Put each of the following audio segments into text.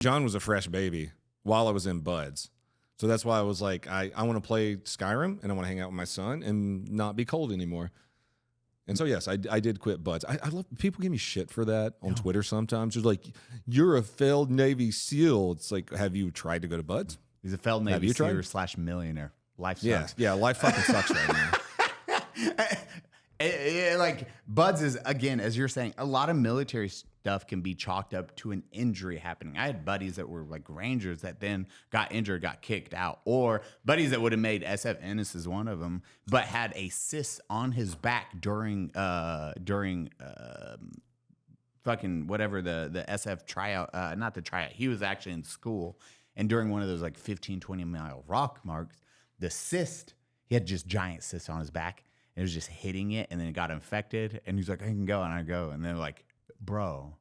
John was a fresh baby while I was in Buds. So that's why I was like, I want to play Skyrim and I want to hang out with my son and not be cold anymore. And so, yes, I did quit Buds. I love people give me shit for that on Twitter sometimes. It's like, you're a failed Navy SEAL. It's like, have you tried to go to Buds? He's a failed Navy SEAL / millionaire. Life sucks. Yeah, life fucking sucks right now. Like Buds is, again, as you're saying, a lot of military stuff can be chalked up to an injury happening. I had buddies that were like Rangers that then got injured, got kicked out, or buddies that would have made SF. Ennis is one of them, but had a cyst on his back during fucking whatever the SF tryout, not the tryout. He was actually in school, and during one of those like 15, 20-mile rock marks, the cyst, he had just giant cysts on his back. It was just hitting it, and then it got infected. And he's like, I can go, and I go. And they're like, bro,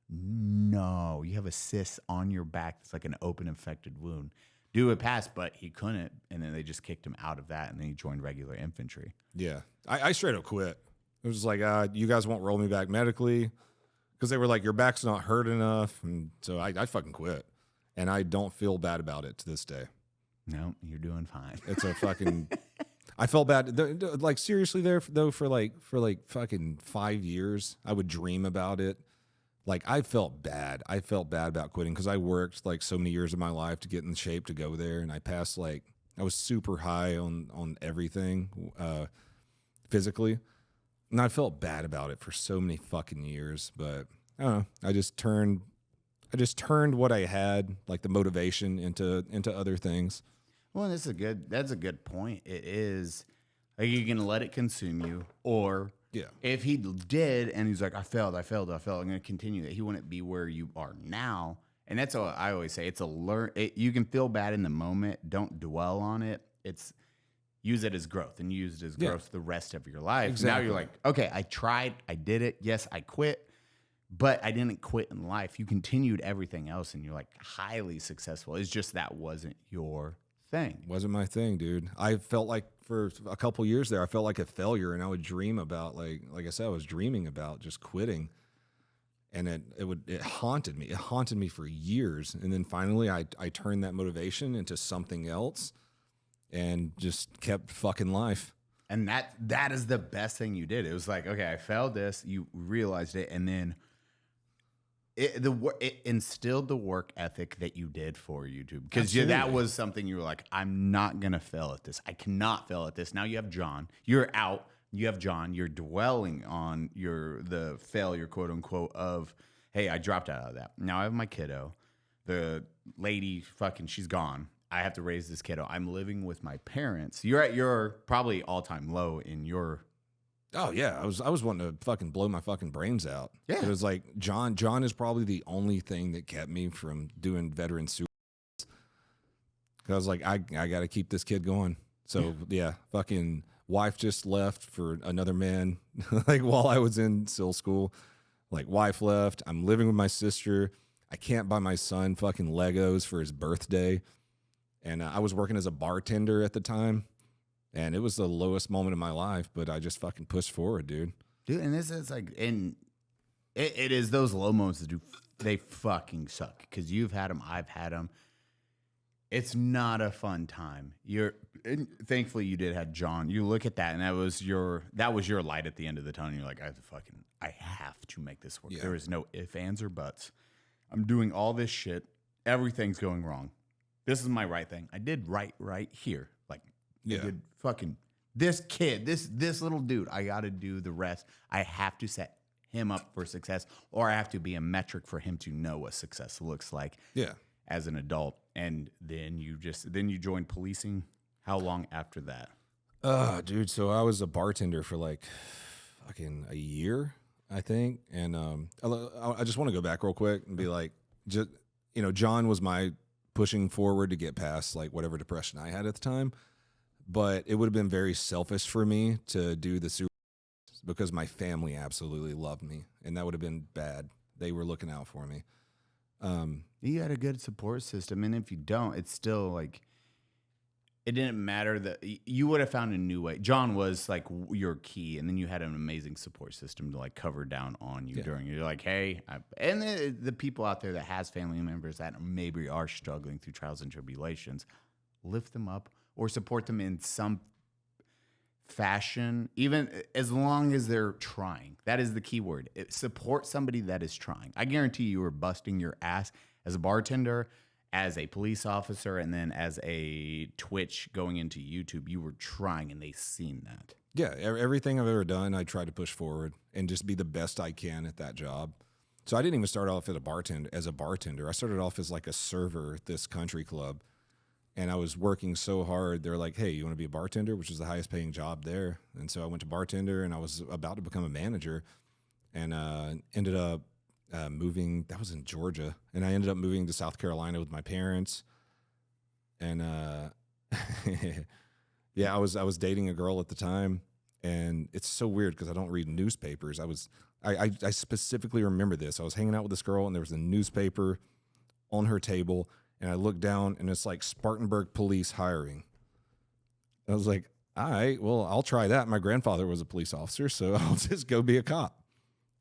no, you have a cyst on your back. It's like an open infected wound. Dude would pass, but he couldn't. And then they just kicked him out of that, and then he joined regular infantry. Yeah. I straight up quit. It was like, you guys won't roll me back medically. Because they were like, your back's not hurt enough. And so I fucking quit. And I don't feel bad about it to this day. No, you're doing fine. It's a fucking... I felt bad. Like, seriously, though, for like fucking 5 years, I would dream about it. Like, I felt bad. I felt bad about quitting because I worked like so many years of my life to get in shape to go there. And I passed, like, I was super high on everything physically. And I felt bad about it for so many fucking years. But I don't know. I just turned what I had, like the motivation, into other things. Well, that's a good point. It is like, you're gonna let it consume you, or if he did and he's like, I failed, I'm gonna continue that. He wouldn't be where you are now. And that's what I always say. It's you can feel bad in the moment. Don't dwell on it. Use it as growth, and use it as growth the rest of your life. Exactly. Now you're like, okay, I tried, I did it. Yes, I quit, but I didn't quit in life. You continued everything else, and you're like highly successful. It's just that wasn't your thing. Wasn't my thing, dude. I felt like for a couple years there, I felt like a failure, and I would dream about, like I said, I was dreaming about just quitting, and it haunted me. It haunted me for years, and then finally, I turned that motivation into something else, and just kept fucking life. And that is the best thing you did. It was like, okay, I failed this. You realized it, and then it instilled the work ethic that you did for YouTube, because that was something you were like, I'm not gonna fail at this. I cannot fail at this. Now you have John. You're out. You have John. You're dwelling on the failure, quote unquote, of, hey, I dropped out of that. Now I have my kiddo. The lady, she's gone. I have to raise this kiddo. I'm living with my parents. You're at your probably all-time low in your... Oh yeah, I was wanting to fucking blow my fucking brains out. Yeah, it was like John is probably the only thing that kept me from doing veteran suicide. I was like, I got to keep this kid going. So yeah, fucking wife just left for another man. Like, while I was in SEAL school, like, wife left. I'm living with my sister. I can't buy my son fucking Legos for his birthday, and I was working as a bartender at the time. And it was the lowest moment of my life, but I just fucking pushed forward, dude. Dude, and this is like, and it is those low moments that they fucking suck, because you've had them, I've had them. It's not a fun time. Thankfully you did have John. You look at that, and that was your light at the end of the tunnel. You're like, I have to make this work. Yeah. There is no ifs, ands, or buts. I'm doing all this shit. Everything's going wrong. This is my right thing. I did right here. Like, yeah. Good fucking this kid, this little dude. I got to do the rest. I have to set him up for success, or I have to be a metric for him to know what success looks like. Yeah, as an adult. And then you joined policing. How long after that? Dude. So I was a bartender for like fucking a year, I think. And I just want to go back real quick and be like, just, John was my pushing forward to get past like whatever depression I had at the time. But it would have been very selfish for me to do the super, because my family absolutely loved me, and that would have been bad. They were looking out for me. You had a good support system, and if you don't, it's still like, it didn't matter that you would have found a new way. John was like your key, and then you had an amazing support system to like cover down on you during. You're like, hey, and the people out there that has family members that maybe are struggling through trials and tribulations, lift them up or support them in some fashion, even as long as they're trying. That is the key word. Support somebody that is trying. I guarantee you were busting your ass as a bartender, as a police officer, and then as a Twitch going into YouTube. You were trying, and they seen that. Yeah, everything I've ever done, I try to push forward and just be the best I can at that job. So I didn't even start off as a bartender. I started off as like a server at this country club, and I was working so hard. They're like, hey, you want to be a bartender, which is the highest paying job there. And so I went to bartender, and I was about to become a manager, and ended up moving. That was in Georgia, and I ended up moving to South Carolina with my parents. And yeah, I was dating a girl at the time, and it's so weird because I don't read newspapers. I specifically remember this. I was hanging out with this girl, and there was a newspaper on her table, and I looked down, and it's like Spartanburg police hiring. I was like, all right, well, I'll try that. My grandfather was a police officer, so I'll just go be a cop.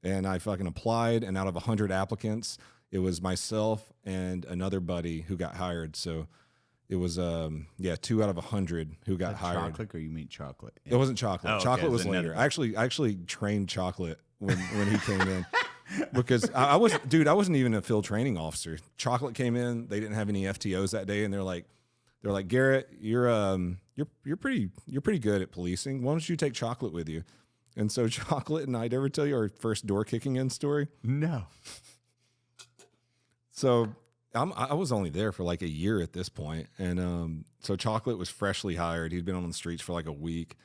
And I fucking applied, and out of 100 applicants, it was myself and another buddy who got hired. So it was 2 out of 100 who got hired. Chocolate, or you mean chocolate? It wasn't chocolate. Oh, okay. Chocolate was later. I actually trained Chocolate when he came in, because I wasn't even a field training officer. Chocolate came in. They didn't have any FTOs that day, and they're like, Garrett, you're pretty good at policing. Why don't you take Chocolate with you? And so Chocolate and I, ever tell you our first door kicking in story? No. So I was only there for like a year at this point. And so Chocolate was freshly hired. He'd been on the streets for like a week.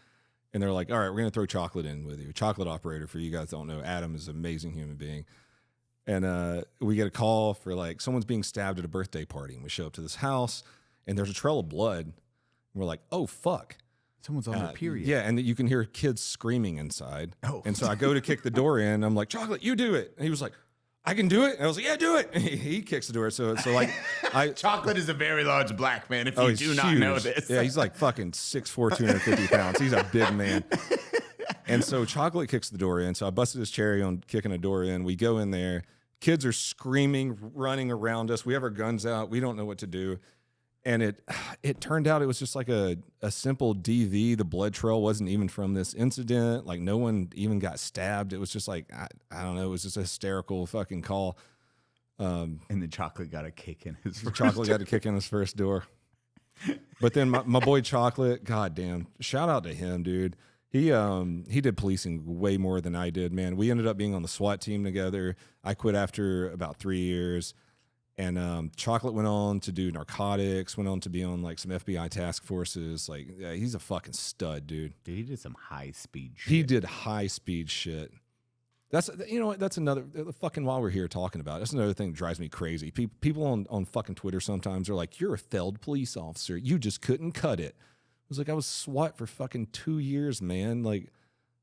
And they're like, all right, we're going to throw Chocolate in with you. Chocolate operator, for you guys that don't know, Adam is an amazing human being. And we get a call for like someone's being stabbed at a birthday party. And we show up to this house, and there's a trail of blood. And we're like, oh, fuck. Someone's on their period. Yeah, and you can hear kids screaming inside. Oh. And so I go to kick the door in. I'm like, Chocolate, you do it. And he was like, I can do it. And I was like, yeah, do it. And he kicks the door. So like, Chocolate is a very large black man. If you do not know this, yeah, he's like fucking 6'4", 250 pounds. He's a big man. And so Chocolate kicks the door in. So I busted his cherry on kicking a door in. We go in there. Kids are screaming, running around us. We have our guns out. We don't know what to do. And it turned out it was just like a simple DV. The blood trail wasn't even from this incident. Like, no one even got stabbed. It was just like, I don't know. It was just a hysterical fucking call. And the Chocolate got a kick in his first Chocolate got a kick in his first door. But then my boy Chocolate, goddamn, shout out to him, dude. He did policing way more than I did, man. We ended up being on the SWAT team together. I quit after about 3 years. And Chocolate went on to do narcotics, went on to be on like some FBI task forces. Like, yeah, he's a fucking stud, dude. Dude, he did some high speed shit. He did high speed shit. That's, you know what? That's another fucking, while we're here talking about it, that's another thing that drives me crazy. People on fucking Twitter sometimes are like, you're a failed police officer. You just couldn't cut it. I was like, I was SWAT for fucking 2 years, man. Like,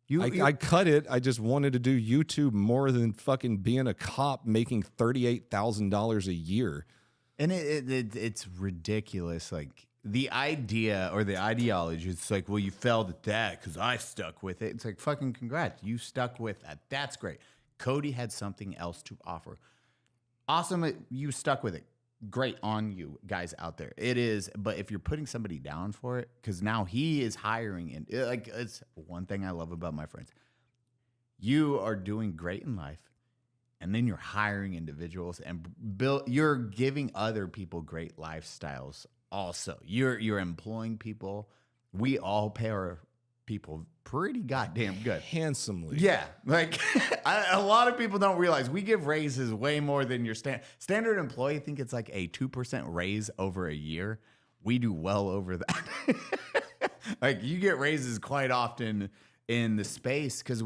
I cut it. I just wanted to do YouTube more than fucking being a cop making $38,000 a year. And it's ridiculous. Like, the idea or the ideology, it's like, well, you failed at that because I stuck with it. It's like, fucking congrats. You stuck with that. That's great. Cody had something else to offer. Awesome. You stuck with it. Great on you guys out there. It is, but if you're putting somebody down for it, because now he is hiring, and like, it's one thing I love about my friends. You are doing great in life, and then you're hiring individuals and you're giving other people great lifestyles. Also, you're employing people. We all pay our people pretty goddamn good. Handsomely. Yeah. Like, a lot of people don't realize we give raises way more than your standard employee. I think it's like a 2% raise over a year. We do well over that. Like, you get raises quite often in the space because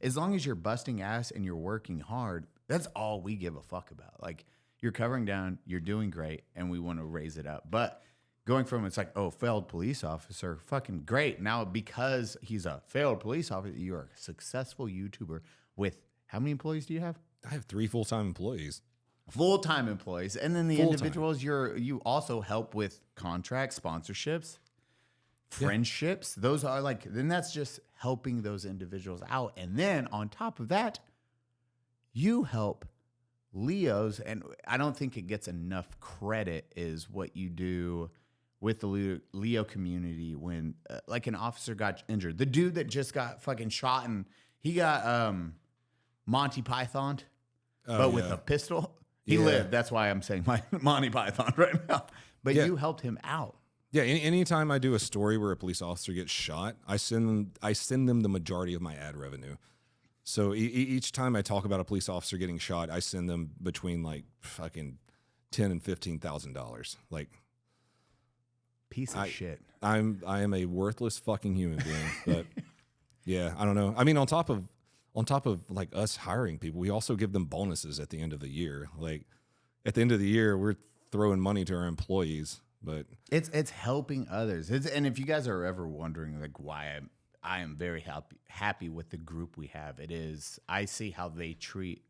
as long as you're busting ass and you're working hard, that's all we give a fuck about. Like, you're covering down, you're doing great, and we want to raise it up. But going from, it's like, oh, failed police officer, fucking great. Now, because he's a failed police officer, you're a successful YouTuber with, how many employees do you have? I have 3 full-time employees. Full-time employees. And then the individuals, you also help with contracts, sponsorships. friendships. Those are like, then that's just helping those individuals out. And then on top of that, you help Leos. And I don't think it gets enough credit is what you do with the Leo community when like an officer got injured. The dude that just got fucking shot and he got Monty Python, but with a pistol. He lived. That's why I'm saying my Monty Python right now. But you helped him out. Yeah, anytime I do a story where a police officer gets shot, I send them the majority of my ad revenue. So each time I talk about a police officer getting shot, I send them between like fucking $10,000 and $15,000. Like, piece of shit. I am a worthless fucking human being. But yeah, I don't know. I mean, on top of like us hiring people, we also give them bonuses at the end of the year. Like at the end of the year, we're throwing money to our employees. But it's helping others. And if you guys are ever wondering like why I am very happy with the group we have, it is I see how they treat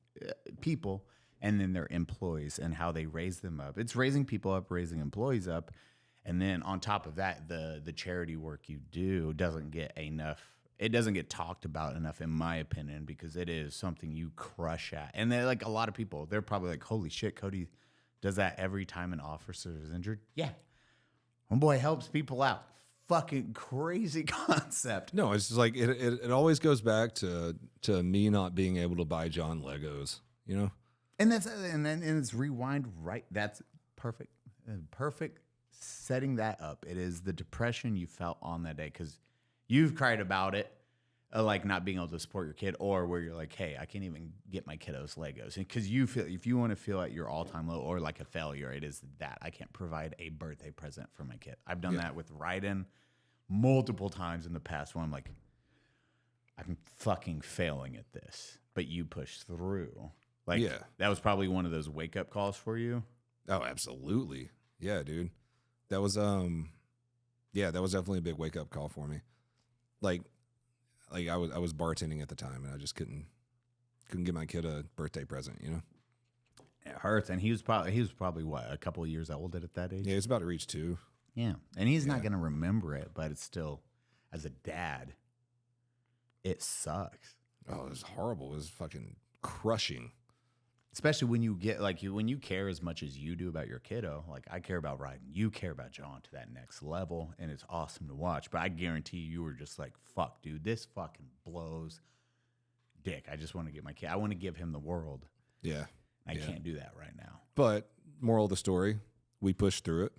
people and then their employees and how they raise them up. It's raising people up, raising employees up, and then on top of that, the charity work you do doesn't get enough. It doesn't get talked about enough, in my opinion, because it is something you crush at. And they're like a lot of people, they're probably like, "Holy shit, Cody does that every time an officer is injured?" Yeah. Homeboy helps people out. Fucking crazy concept. No, it's just like it always goes back to me not being able to buy John Legos, you know? And it's rewind right. That's perfect. Perfect setting that up. It is the depression you felt on that day because you've cried about it. Like not being able to support your kid, or where you're like, hey, I can't even get my kiddos Legos. Because you feel, if you want to feel at your all-time low or like a failure, it is that I can't provide a birthday present for my kid. I've done that with Ryden multiple times in the past when I'm like, I'm fucking failing at this, but you push through. Like, that was probably one of those wake-up calls for you. Oh, absolutely. Yeah, dude. That was that was definitely a big wake-up call for me. Like I was bartending at the time, and I just couldn't get my kid a birthday present, you know? It hurts, and he was probably what, a couple of years old at that age? Yeah, he's about to reach 2. Yeah, and he's not going to remember it, but it's still, as a dad, it sucks. Oh, it was horrible. It was fucking crushing. Especially when you get, like, when you care as much as you do about your kiddo. Like, I care about Ryden. You care about John to that next level, and it's awesome to watch. But I guarantee you were just like, fuck, dude, this fucking blows dick. I just want to get my kid. I want to give him the world. Yeah. I can't do that right now. But moral of the story, we pushed through it.